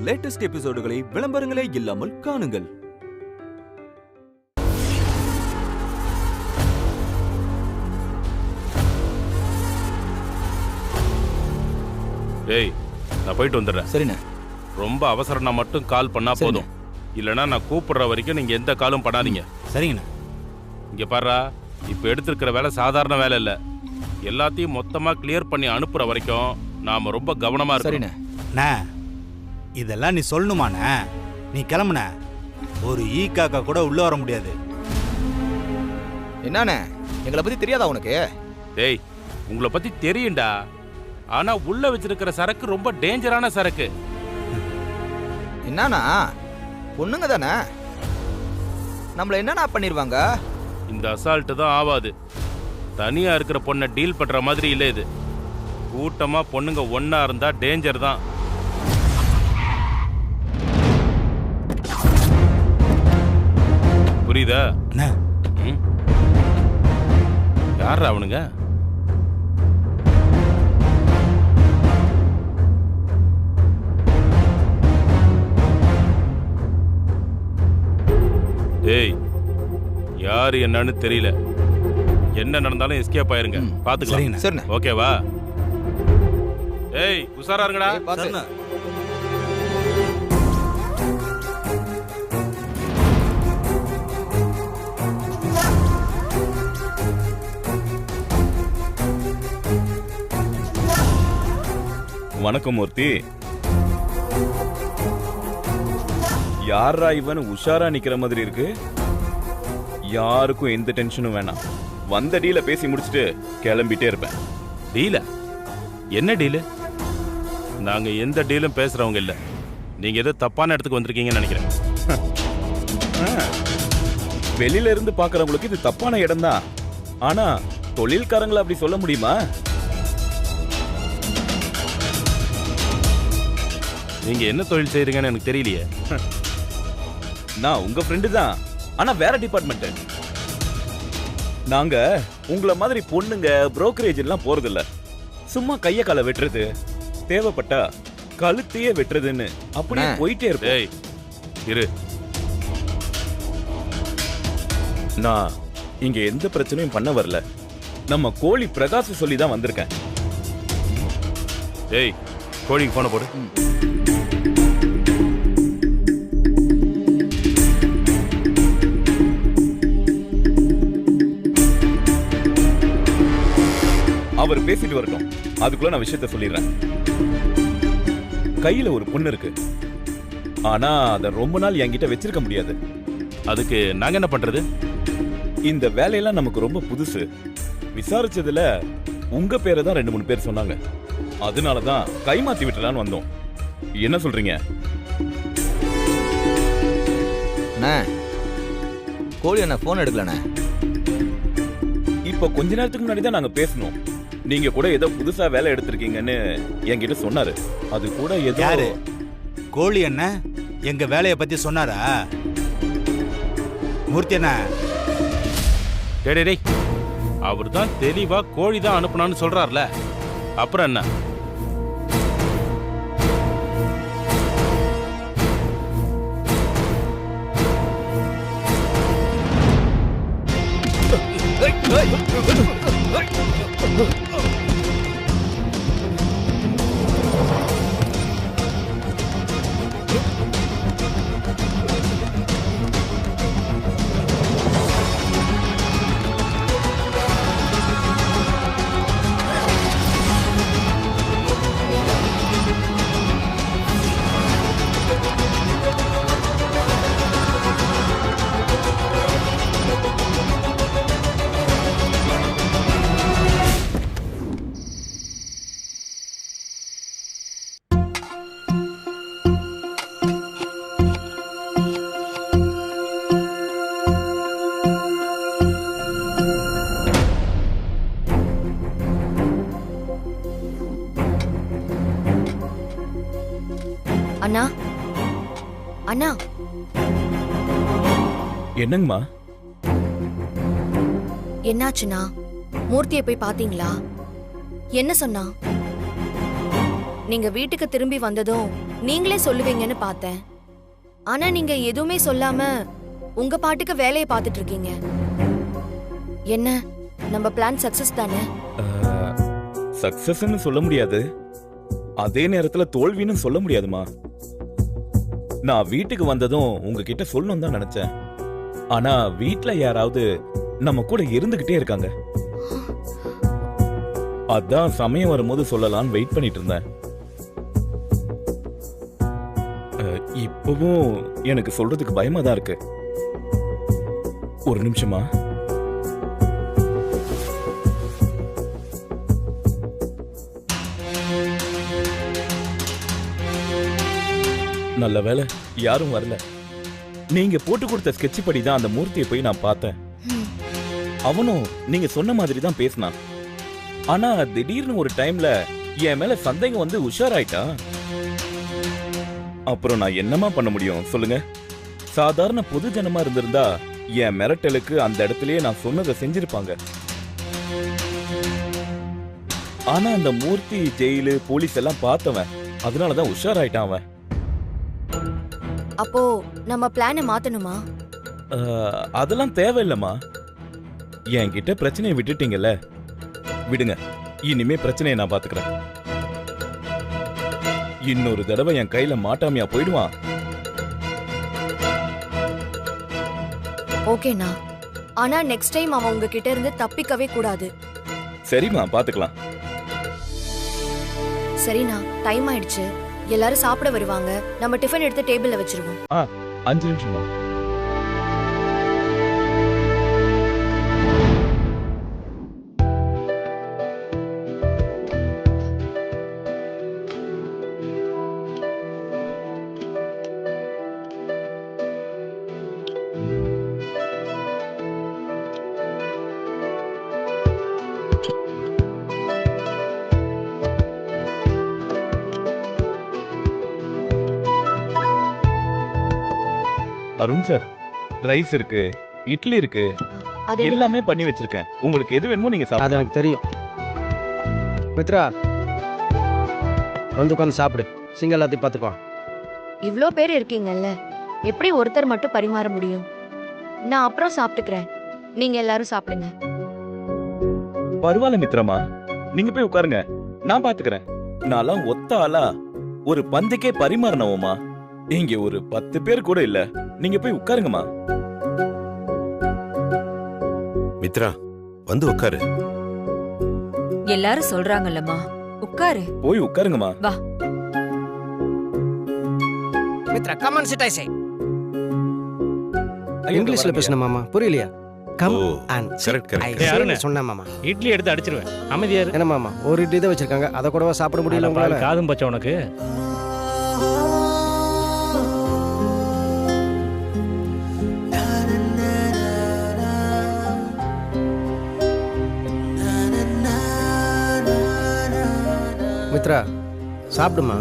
Latest எபிசோடுகளை விளம்பரங்களே இல்லாமல் காணுங்கள். ஏய், நான் போயிட்டு வந்துடுறேன். சரிண்ணே. ரொம்ப அவசரம்னா மட்டும் கால் பண்ணா போதும். இல்லைன்னா நான் கூப்பிடுற வரைக்கும் நீங்க எந்த காலும் பண்ணாதீங்க. சரிங்கண்ணா. இங்க பாரு, இப்ப எடுத்திருக்கிற வேலை சாதாரண வேலை இல்ல. எல்லாத்தையும் மொத்தமா கிளியர் பண்ணி அனுப்புற வரைக்கும் நாம ரொம்ப கவனமா இருக்கணும். சரிண்ணே. இதெல்லாம் நீ சொல்லணுமாண்ணே? நீ கிளம்புன ஒரு ஈ காக்கா கூட உள்ள வர முடியாது. என்னண்ணே, எங்களை பத்தி தெரியாதா உனக்கு? டேய், உங்களை பத்தி தெரியும்டா. ஆனா உள்ள வச்சிருக்கிற சரக்கு ரொம்ப டேஞ்சரான சரக்கு. என்னண்ணா, பொண்ணுங்க தானே, நம்மள என்னண்ணா பண்ணிருவாங்க? இந்த அசால்ட்டு தான் ஆவாது. தனியா இருக்கிற பொண்ணை டீல் பண்ற மாதிரி இல்ல இது. கூட்டமா பொண்ணுங்க ஒன்னா இருந்தா டேஞ்சர் தான். புரியுதா? யாரா அவனுங்க? ஏய், யாரு என்னன்னு தெரியல. என்ன நடந்தாலும் எஸ்கேப் ஆயிருங்க. பாத்துக்கலாம். சரிண்ணே. ஓகேவா? ஏய், உஷாரா இருங்கடா. வணக்கம் மூர்த்தி. யாரா இவன் உஷாரா நிக்கிற மாதிரி இருக்கு? யாருக்கும் எந்த டென்ஷனும் வேணாம். வந்த டீல பேசி முடிச்சுட்டு கிளம்பிட்டே இருப்பேன். டீல? என்ன டீலு? நாங்க எந்த டீலும் பேசுறவங்க இல்ல. நீங்க ஏதோ தப்பான இடத்துக்கு வந்திருக்கீங்கன்னு நினைக்கிறேன். வெளியில இருந்து பாக்குறவங்களுக்கு இது தப்பான இடம் தான். ஆனா தொழில்காரங்களை அப்படி சொல்ல முடியுமா? நீங்க என்ன தொழில் செய்றீங்கன்னு எனக்கு தெரியலையே. நான் உங்க ஃப்ரெண்டு தான், ஆனா வேற டிபார்ட்மெண்ட். நாங்க உங்கள மாதிரி பொண்ணுங்க புரோக்கரேஜ் எல்லாம் போறது இல்ல. சும்மா கைய கால வெட்டுறது, தேவைப்பட்டா கழுத்தையே வெட்டுறதுன்னு அப்படியே போயிட்டே இருப்போம். ஏய், இரு. நான் இங்க எந்த பிரச்சனையும் பண்ண வரல. நம்ம கோழி பிரகாஷ் சொல்லி தான் வந்திருக்கேன். ஏய், கோழிக்கு போன போடு. அவர் பேசிட்டு வரட்டும், அதுக்குள்ள நான் விஷயத்த சொல்லிடுறேன். கையில ஒரு பொண்ணு இருக்கு, ஆனா அத ரொம்ப நாள் என்கிட்ட வச்சிருக்க முடியாது. அதுக்கு நாங்க என்ன பண்றது? இந்த வேலையெல்லாம் நமக்கு ரொம்ப புதுசு. விசாரிச்சதுல உங்க பேரை தான் 2-3 பேர் சொன்னாங்க. அதனாலதான் கைமாத்தி விட்டுலான்னு வந்தோம். என்ன சொல்றீங்க? கோழி என்ன போன் எடுக்கலண்ணே? இப்ப கொஞ்ச நேரத்துக்கு முன்னாடி தான் நாங்க பேசணும். நீங்க கூட ஏதோ புதுசா வேலை எடுத்திருக்கீங்கன்னு என்கிட்ட சொன்னாரு. அது கூட யாரு? கோழி என்ன எங்க வேலையை பத்தி சொன்னாரா? மூர்த்தி என்ன? டேய், அவர் தான் தெளிவா கோழி தான் அனுப்புனான்னு சொல்றாருல, அப்புறம் என்ன? அண்ணா, அண்ணா. என்னங்கம்மா? என்னாச்சுண்ணா? மூர்த்தியை போய் பாத்தீங்களா? என்ன சொன்னா? நீங்க வீட்டுக்கு திரும்பி வந்ததும் நீங்களே சொல்லுவீங்கன்னு பார்த்தேன். ஆனா நீங்க எதுவுமே சொல்லாம உங்க பாட்டுக்கு வேலையை பார்த்துட்டு இருக்கீங்க. என்ன, நம்ம பிளான் சக்சஸ் தானே? சக்சஸ்ன்னு சொல்ல முடியாது, அதே நேரத்துல தோல்வின்னு சொல்ல முடியாதுமா. நான் வீட்டுக்கு வந்ததும் உங்ககிட்ட சொல்லணும் தான் நினைச்சேன். ஆனா வீட்ல யாராவது நம்ம கூட இருந்துகிட்டே இருக்காங்க. அதான் சமயம் வரும்போது சொல்லலாம்னு வெயிட் பண்ணிட்டு இருந்தேன். இப்பவும் எனக்கு சொல்றதுக்கு பயமா தான் இருக்கு. ஒரு நிமிஷமா. நல்ல வேளை யாரும் வரல. நீங்க போட்டு கொடுத்த ஸ்கெட்ச் படி தான் அந்த மூர்த்தியை போய் நான் பார்த்தேன். அவனும் நீங்க சொன்ன மாதிரி தான் பேசினான். ஆனா திடீர்னு ஒரு டைம்ல என் மேல சந்தேகம் வந்து உஷாராயிட்டான். அப்புறம் நான் என்னமா பண்ண முடியும் சொல்லுங்க? சாதாரண பொது ஜனமா இருந்திருந்தா என் மிரட்டலுக்கு அந்த இடத்துலயே நான் சொன்னதை செஞ்சிருப்பாங்க. ஆனா அந்த மூர்த்தி ஜெயிலு போலீஸ் எல்லாம் பார்த்தவன், அதனாலதான் உஷாராயிட்டான் அவன். அப்போ நம்ம பிளானை மாத்தணுமா? அதெல்லாம் தேவையில்லம்மா. என்கிட்ட பிரச்சனையை விட்டுட்டீங்கல்ல, விடுங்க. இனிமே பிரச்சனையை நான் பாத்துக்கிறேன். இன்னொரு தடவை என் கையில மாட்டாமையா போயிடுவான். ஓகேண்ணா, ஆனா நெக்ஸ்ட் டைம் அவன் உங்ககிட்ட இருந்து தப்பிக்கவே கூடாது. சரிம்மா, பாத்துக்கலாம். சரிண்ணா, டைம் ஆயிடுச்சு. எல்லாரும் சாப்பிட வருவாங்க. நம்ம டிஃபன் எடுத்து டேபிள்ல வச்சிருவோம். 5 நிமிஷமா. அருண் சார், ரைஸ் இருக்கு, இட்லி இருக்கு, எல்லாமே பண்ணி வச்சிருக்கேன். உங்களுக்கு எது வேணுமோ நீங்க சாப்பிடுங்க. அது எனக்கு தெரியும். மித்ரா, வந்து உட்காந்து சாப்பிடு. சிங்க எல்லாத்தையும் பார்த்துக்குவான். இவ்ளோ பேர் இருக்கீங்கல்ல, எப்படி ஒருத்தர் மட்டும் பரிமாற முடியும்? நான் அப்புறம் சாப்பிட்டுக்கிறேன். நீங்க எல்லாரும் சாப்பிடுங்க. பரவாயில்ல மித்ரமா, நீங்க போய் உட்காருங்க, நான் பாத்துக்கிறேன். நான்லாம் ஒத்த ஆளா ஒரு பந்திக்கே பரிமாறணுமா? இங்க ஒரு 10 பேர் கூட இல்ல. நீங்க போய் உட்காருங்கம்மா. மித்ரா, வந்து உட்காரு. எல்லாரும் சொல்றாங்கல்லம்மா, உட்காரு. போய் உட்காருங்கம்மா. வா. மித்ரா, கம் அண்ட் சிட் ஐ சே. இங்கிலீஷ்ல பேசணும் மாமா, புரியலையா? Come and correct I correct. சொன்னேன் மாமா. இட்லி எடுத்து அடிச்சிருவேன். அமைதியா இரு. என்ன மாமா, ஒரு இட்லி தான் வச்சிருக்காங்க, அதை கூடவா சாப்பிட முடியல உங்களால? காதும் பச்சை உனக்கு. மித்ரா, சாப்பிடுமா.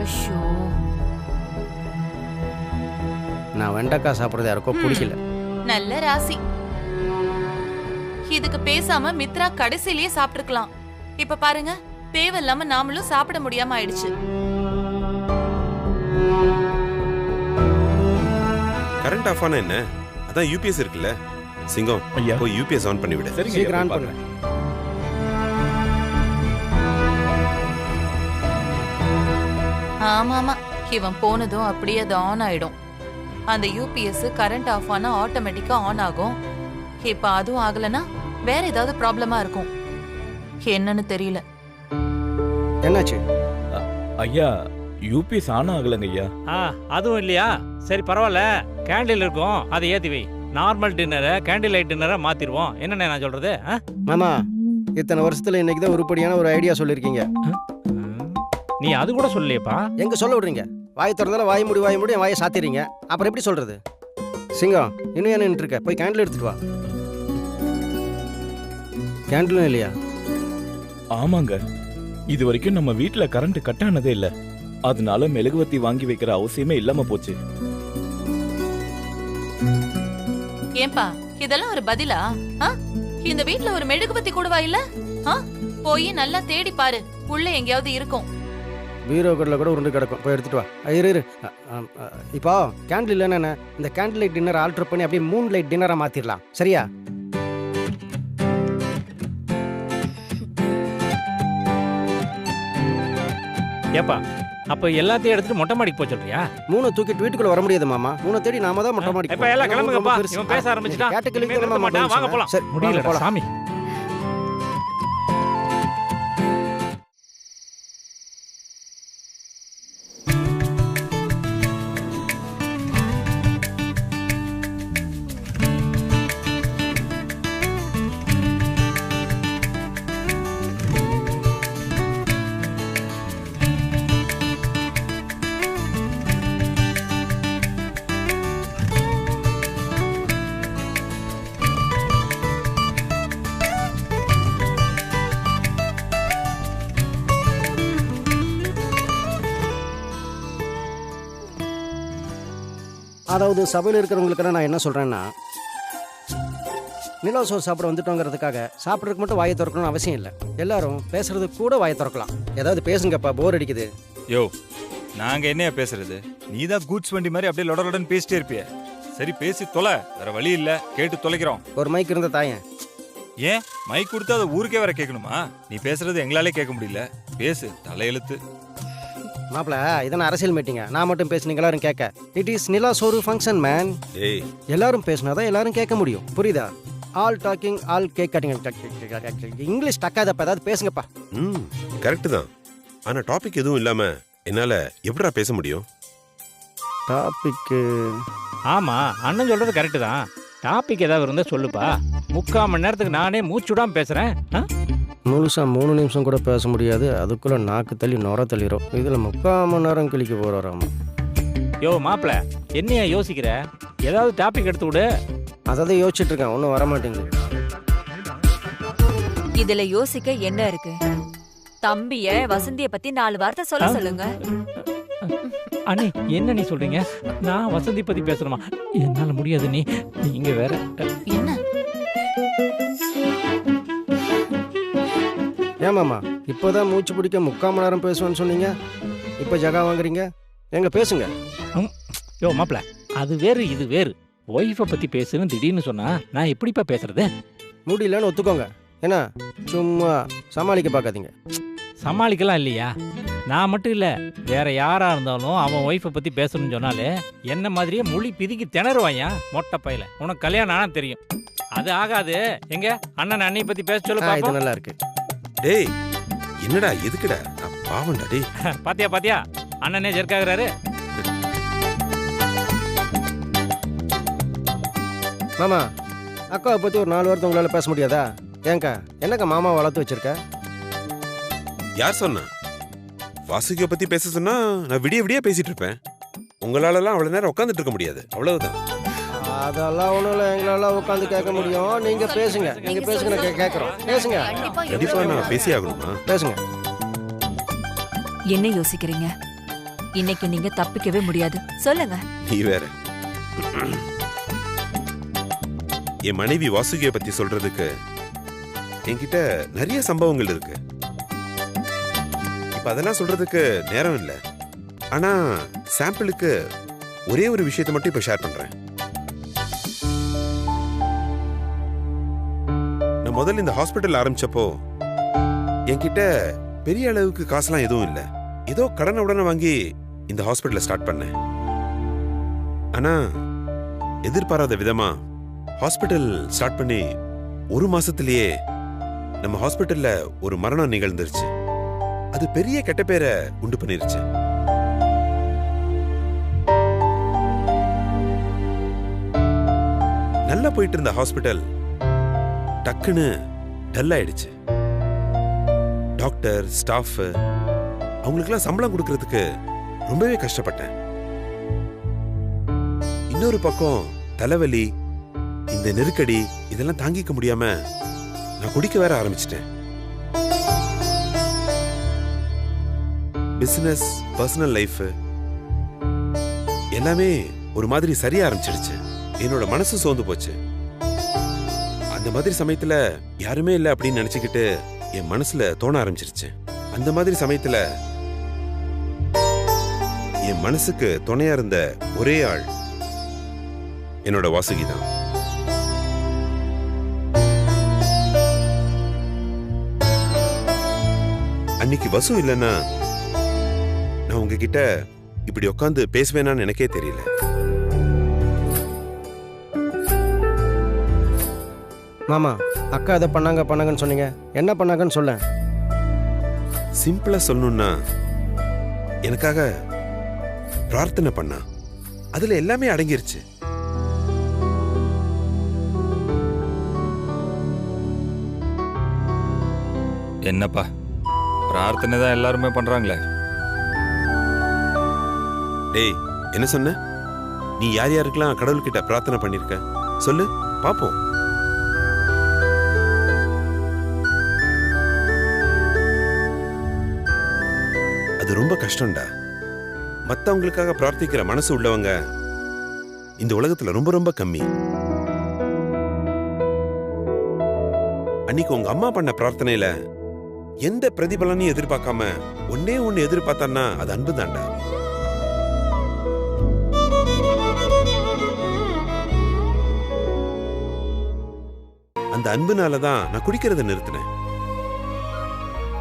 ஐயோ, நான் வெண்டைக்காய் சாப்பிட்றது யாருக்கோ பிடிக்கல. நல்ல ராசி. இதுக்கு பேசாம மித்ரா கடைசிலேயே சாப்பிட்டுருக்கலாம். இப்ப பாருங்க, தேவையில்லாம நாமளும் சாப்பிட முடியாம ஆயிடுச்சு. கரண்ட் ஆஃப் ஆனா என்ன? அதான் யூபிஎஸ் இருக்குல்ல. சிங்கம், ஐயா, போய் யூபிஎஸ் ஆன் பண்ணி விடு. சரிங்க, சீக்கிரம் ஆன் பண்ணு. ஆமாமா, இவன் போனதும் அப்படியே அது ஆன் ஆயிடும். அந்த யூபிஎஸ் கரண்ட் ஆஃப் ஆனா ஆட்டோமேட்டிக்கா ஆன் ஆகும். இப்ப அதுவும் ஆகலனா வேற ஏதாவது ப்ராப்ளமா இருக்கும். என்னன்னு தெரியல. என்னாச்சு? ஐயா, யூபிஎஸ் ஆன் ஆகலங்க ஐயா. அதுவும் இல்லையா? சரி பரவாயில்ல, கேண்டில் இருக்கும், அதை ஏத்தி வை. நார்மல் டின்னரை கேண்டில் லைட் டின்னரை மாத்திடுவோம். என்னண்ணே நான் சொல்றது? மாமா, இத்தனை வருஷத்துல இன்னைக்கு தான் உருப்படியான ஒரு ஐடியா சொல்லிருக்கீங்க. நீ அது கூட சொல்லலையப்பா. எங்க சொல்ல விடுறீங்க? வாய் திறந்தாலும் வாய் மூடி என் வாயை சாத்திடுறீங்க. அப்புறம் எப்படி சொல்றது? சிங்கம், இன்னும் என்ன நின்று இருக்க? போய் கேண்டில் எடுத்துட்டு வா. கேண்டிலும் இல்லையா? ஆமாங்க, இது வரைக்கும் நம்ம வீட்டுல கரண்ட் கட் ஆனதே இல்ல. அதனால மெழுகுவத்தி வாங்கி வைக்கிற அவசியமே இல்லாம போச்சு. ஏன்பா, இதெல்லாம் ஒரு பதிலா? இந்த வீட்ல ஒரு மெழுகுபத்தி கூடவா இல்ல? போய் நல்லா தேடி பாரு, உள்ள எங்கேயாவது இருக்கும். பீரோ கடையில் கூட உருண்டு கிடக்கும், போய் எடுத்துட்டு வா. இரு இப்போ கேண்டில் இல்லைன்னா இந்த கேண்டில் லைட் டின்னர் ஆல்டர் பண்ணி அப்படியே மூன் லைட் டின்னராக மாற்றிடலாம், சரியா? ஏப்பா அப்ப எல்லாத்தையும் எடுத்துட்டு மொட்டை மாடிக்கு போய் சொல்றியா? 3 தூக்கிட்டு வீட்டுக்குள்ள வர முடியாது மாமா. 3 தேடி நாம தான் மொட்டை மாடிக்கு. இப்ப எல்லாம் கிளம்புங்கப்பா. இவன் பேச ஆரம்பிச்சிட்டான். கேட்ட கேள்விக்கு வாங்க போலாம். சரி, முடியல சாமி. அதாவது சபையில் இருக்கிறவங்களுக்கெல்லாம் நான் என்ன சொல்கிறேன்னா, நிலா சோறு சாப்பிட வந்துட்டோங்கிறதுக்காக சாப்பிட்றதுக்கு மட்டும் வாயை திறக்கணும்னு அவசியம் இல்லை. எல்லாரும் பேசுறதுக்கு கூட வாயை திறக்கலாம். ஏதாவது பேசுங்கப்பா, போர் அடிக்குது. யோ, நாங்கள் என்னையா பேசுறது? நீ தான் கூட்ஸ் வண்டி மாதிரி அப்படியே லொடலொடன்னு பேசிட்டே இருப்பிய. சரி பேசி தொலை, வேற வழி இல்லை, கேட்டு தொலைக்கிறோம். ஒரு மைக் இருந்த தாயன். ஏன் மைக் கொடுத்தா அதை ஊருக்கே வர கேட்கணுமா? நீ பேசுறது எங்களாலே கேட்க முடியல, பேசு, தலையெழுத்து. மாப்பிள, இதெல்லாம் அரசியல் மீட்டிங்க. நான் மட்டும் பேசுனீங்க எல்லாரும் கேட்க. இட் இஸ் நிலா சோறு ஃபங்க்ஷன் மேன். எல்லாரும் பேசினாதான் எல்லாரும் கேட்க முடியும், புரியுதா? All talking all cake cutting. English டக்காதப்ப ஏதாவது பேசுங்கப்பா. கரெக்ட் தான். ஆனா டாபிக் எதுவும் இல்லாம என்னால எப்படிடா பேச முடியும்? டாபிக் ஆமா, அண்ணன் சொல்றது கரெக்ட் தான். டாபிக் ஏதாவது இருந்தா சொல்லுப்பா. 3/4 மணி நேரத்துக்கு நானே மூச்சுடாம பேசுறேன். முழுசா 3 நிமிஷம் கூட பேச முடியாது, அதுக்குள்ள நாக்கு தள்ளி நொர தள்ளிரும். இதுல 3/4 மணி நேரம் கிளிக்க போறாராமா. யோ மாப்பிள, என்னையா யோசிக்கிற? ஏதாவது டாபிக் எடுத்து விடு. அதான் யோசிச்சுட்டு இருக்கேன், ஒன்றும் வரமாட்டேங்குது. இதுல யோசிக்க என்ன இருக்கு? தம்பிய வசந்திய பத்தி 4 வார்த்தை சொல்லுங்க. அண்ணி, என்ன நீ சொல்றீங்க? நான் வசந்தி பத்தி பேசணுமா? என்னால முடியாது. நீங்க வேற என்ன? ஏமாமா, இப்போதான் மூச்சு பிடிக்க 3/4 மணி நேரம் பேசுவேன்னு சொன்னீங்க, இப்போ ஜகா வாங்குறீங்க. எங்க பேசுங்க. யோ மாப்பிள, அது வேறு இது வேறு. ஒய்ஃபை பத்தி பேசுன்னு திடீர்னு சொன்னா நான் எப்படிப்பா பேசுறது? முடியலன்னு ஒத்துக்கோங்க. என்ன சும்மா சமாளிக்க பார்க்காதீங்க. சமாளிக்கலாம் இல்லையா? நான் மட்டும் இல்ல, வேற யாரா இருந்தாலும் அவன் ஒய்ஃபை பத்தி பேசணும்னு சொன்னாலே என்ன மாதிரியே மொழி பிதிக்கி திணறுவாயா மொட்டை பையில. உனக்கு கல்யாணம் ஆனா தெரியும். அது ஆகாது. எங்க அண்ணன் அண்ணி பத்தி பேச சொல்லு பாப்போம். இது நல்லா இருக்கு. டேய், என்னடா எதுக்குடா? நான் பாவம்டா டேய். பாத்தியா அண்ணனே ஜெர்க்காகிறாரு. மாமா, அக்காவை பத்தி ஒரு 4 வார்த்தை உங்களால பேச முடியாதா? ஏங்கா, என்னக்கா மாமா வளர்த்து வச்சிருக்க? யார் சொன்னா? வாசுகியை பத்தி பேச சொன்னா நான் விடிய பேசிட்டு இருப்பேன். உங்களாலலாம் அவ்வளவு நேரம் உட்காந்துட்டு இருக்க முடியாது, அவ்வளவுதான். அதெல்லாம் ஒண்ணும் இல்லை, எங்களால உட்காந்து கேட்க முடியும். நீங்க பேசுங்க, நீங்க பேசுங்க, நான் கேட்கறோம். பேசுங்க. கண்டிப்பா நான் பேசி ஆகணுமா? பேசுங்க. என்ன யோசிக்கிறீங்க? இன்னைக்கு நீங்க தப்பிக்கவே முடியாது, சொல்லுங்க. நீ வேற. என் மனைவி வாசுகியை பத்தி சொல்றதுக்கு என்கிட்ட நிறைய சம்பவங்கள் இருக்கு. இப்ப அதெல்லாம் சொல்றதுக்கு நேரம் இல்லை. ஆனா சாம்பிளுக்கு ஒரே ஒரு விஷயத்தை மட்டும் இப்ப ஷேர் பண்றேன். நான் முதல்ல இந்த ஹாஸ்பிட்டல் ஆரம்பிச்சப்போ என்கிட்ட பெரிய அளவுக்கு காசுலாம் எதுவும் இல்லை. ஏதோ கடனை உடனே வாங்கி இந்த ஹாஸ்பிட்டலை ஸ்டார்ட் பண்ணேன். ஆனா எதிர்பாராத விதமா ஹாஸ்பிட்டல் ஸ்டார்ட் பண்ணி 1 மாசத்திலேயே நம்ம ஹாஸ்பிட்டல்ல ஒரு மரணம் நிகழ்ந்துருச்சு. அது பெரிய கெட்ட பேரை உண்டு பண்ணிருச்சு. நல்லா போயிட்டு இருந்த ஹாஸ்பிட்டல் டக்குன்னு டல் ஆயிடுச்சு. டாக்டர், ஸ்டாஃப், அவங்களுக்கெல்லாம் சம்பளம் கொடுக்கறதுக்கு ரொம்பவே கஷ்டப்பட்டேன். இன்னொரு பக்கம் தலைவலி, இந்த நெருக்கடி இதெல்லாம் தாங்கிக்க முடியாம நான் குடிக்க வேற ஆரம்பிச்சிட்டேன். பிசினஸ், பர்சனல் லைஃப் எல்லாமே ஒரு மாதிரி சரிய ஆரம்பிச்சிடுச்சு. என்னோட மனசு சோர்ந்து போச்சு. அந்த மாதிரி சமயத்துல யாருமே இல்லை அப்படின்னு நினைச்சுக்கிட்டு என் மனசுல தோண ஆரம்பிச்சிருச்சு. அந்த மாதிரி சமயத்துல என் மனசுக்கு துணையா இருந்த ஒரே ஆள் என்னோட வாசுகி தான். அன்னைக்கு வசு இல்லைன்னா நான் உங்ககிட்ட இப்படி உட்காந்து பேசுவேனான்னு எனக்கே தெரியல. மாமா, அக்கா அதை பண்ணாங்கன்னு சொன்னீங்க, என்ன பண்ணாங்கன்னு சொல்ல. சிம்பிளா சொல்லணும்னா எனக்காக பிரார்த்தனை பண்ணா. அதுல எல்லாமே அடங்கிருச்சு. என்னப்பா, பிரார்த்தனை தான் எல்லாருமே பண்றாங்களே. டேய், என்ன சொன்ன? நீ யார் யாருக்கெல்லாம் கடவுள்கிட்ட பிரார்த்தனை பண்ணிருக்க சொல்லு பாப்போம். அது ரொம்ப கஷ்டம்டா. மத்தவங்களுக்காக பிரார்த்திக்கிற மனசு உள்ளவங்க இந்த உலகத்துல ரொம்ப ரொம்ப கம்மி. அன்னைக்கு உங்க அம்மா பண்ண பிரார்த்தனையில எந்த பிரதிபலனையும் எதிர்பார்க்காம ஒன்னே ஒன்னு எதிர்பார்த்தான்னா அது அன்பு தான்டா. அந்த அன்புனாலதான் நான் குடிக்கிறத நிறுத்தினேன்.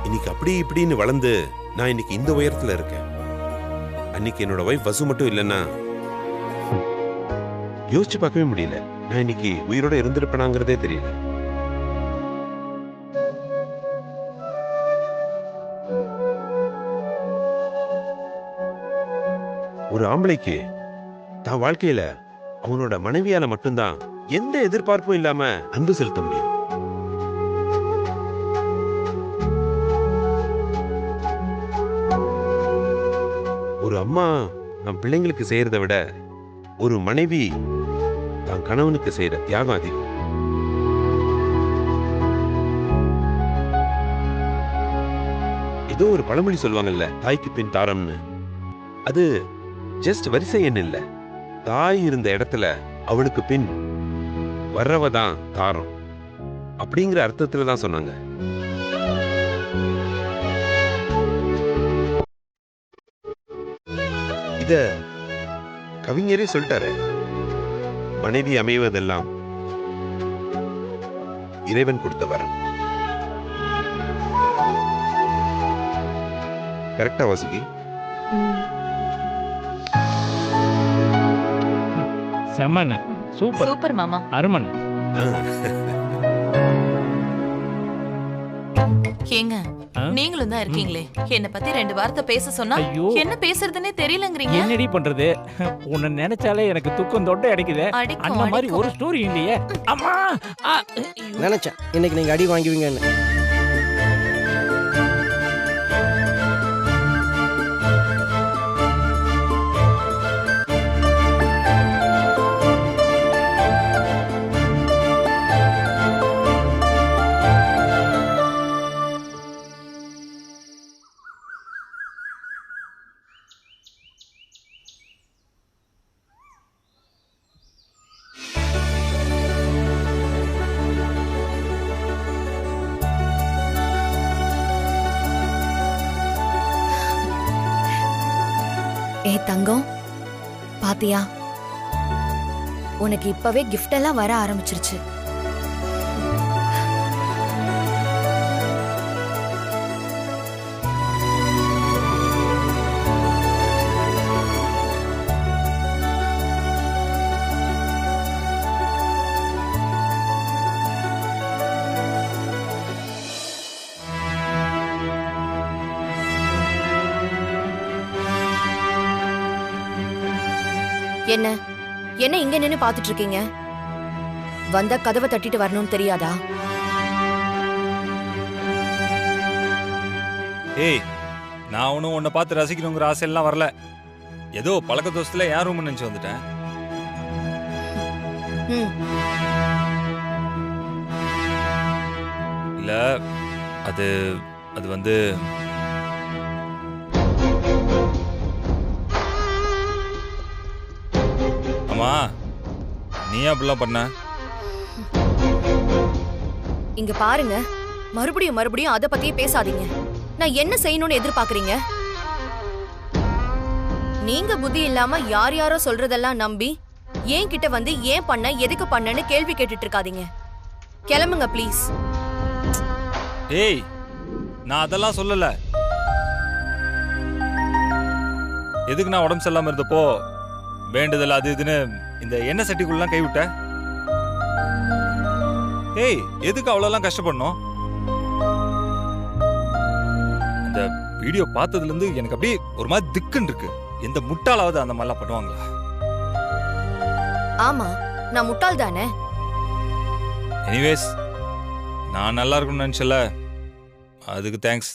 இன்னைக்கு அப்படி இப்படின்னு வளர்ந்து நான் இன்னைக்கு இந்த உயரத்துல இருக்கேன். அன்னைக்கு என்னோட வைஃப் வசு மட்டும் இல்லைன்னா யோசிச்சு பார்க்கவே முடியல. நான் இன்னைக்கு உயிரோட இருந்திருப்பேனாங்கிறதே தெரியல. ஒரு ஆம்பளைக்கு தான் வாழ்க்கையில அவனோட மனைவியால மட்டும்தான் எந்த எதிர்பார்ப்பும் இல்லாம அன்பு செலுத்த முடியும். ஒரு அம்மா தன் பிள்ளைங்களுக்கு செய்யறதை விட ஒரு மனைவி தன் கணவனுக்கு செய்யற தியாகம் அதிகம். ஏதோ ஒரு பழமொழி சொல்லுவாங்கல்ல, தாய்க்கு பின் தாரம்னு. அது ஜஸ்ட் வரிசை எண் இல்ல. தாய் இருந்த இடத்துல அவளுக்கு பின் வர்றவதான் தாரம் அப்படிங்கிற அர்த்தத்துல தான் சொன்னாங்க. இத கவிஞரே சொல்லிட்டாரு. மனைவி அமைவதெல்லாம் இறைவன் கொடுத்த வரம். கரெக்டா வாசுகி? செம்மண்ண, சூப்பர் சூப்பர் மாமா. அருமன். ஏங்க, நீங்களும் தான் இருக்கீங்களே, என்ன பத்தி 2 வார்த்தை பேச சொன்னா என்ன பேசுறதுன்னே தெரியலங்கறீங்க. என்னடி பண்றது? உன்னை நினைச்சாலே எனக்கு துக்கம் தொட்டை அடிக்குது. அந்த மாதிரி ஒரு ஸ்டோரி இல்லையே. அம்மா, நினைச்சேன் இன்னைக்கு நீங்க அடி வாங்குவீங்கன்னு. ஏ தங்கம், பாத்தியா, உனக்கு இப்பவே கிஃப்ட் எல்லாம் வர ஆரம்பிச்சிருச்சு. என்ன என்ன இங்க நின்னு பாத்துட்டு இருக்கீங்க? வந்த கதவை தட்டிட்டு வரணும்னு தெரியாதா? ஏய், நான் ஒன்றும் உன்னை பார்த்து ரசிக்கணுங்கிற ஆசையெல்லாம் வரல. ஏதோ பழக்க தோசத்துல என் ரூம் நினைச்சு வந்துட்டேன். இல்ல, அது அது வந்து அம்மா, நீ அப்படிலாம் பண்ண? இங்க பாருங்க, மறுபடியும் மறுபடியும் அத பத்தியே பேசாதீங்க. நான் என்ன செய்யணும்னு எதிர்பார்க்கறீங்க? நீங்க புத்தி இல்லாம யார் யாரோ சொல்றதெல்லாம் நம்பி ஏன் கிட்ட வந்து ஏன் பண்ண எதுக்கு பண்ணன்னு கேள்வி கேட்டுட்டு இருக்காதீங்க. கிளம்புங்க ப்ளீஸ். ஏய், நான் அதெல்லாம் சொல்லல. எதுக்கு நான் உடம்பு சரியில்லாம இருந்தப்போ வேண்டுதல் அது இதுன்னு இந்த எண்ணெய் சட்டிக்குள்ளலாம் கை விட்ட? ஏய், எதுக்கு அவ்வளோலாம் கஷ்டப்படணும்? அந்த வீடியோ பார்த்ததுல இருந்து எனக்கு அப்படியே ஒரு மாதிரி திக்குன்னு இருக்கு. எந்த முட்டாளாவது அந்த மாதிரிலாம் பண்ணுவாங்களா? ஆமா, நான் முட்டாள் தானே. எனிவேஸ், நான் நல்லா இருக்கணும்னு நினைச்சல, அதுக்கு தேங்க்ஸ்.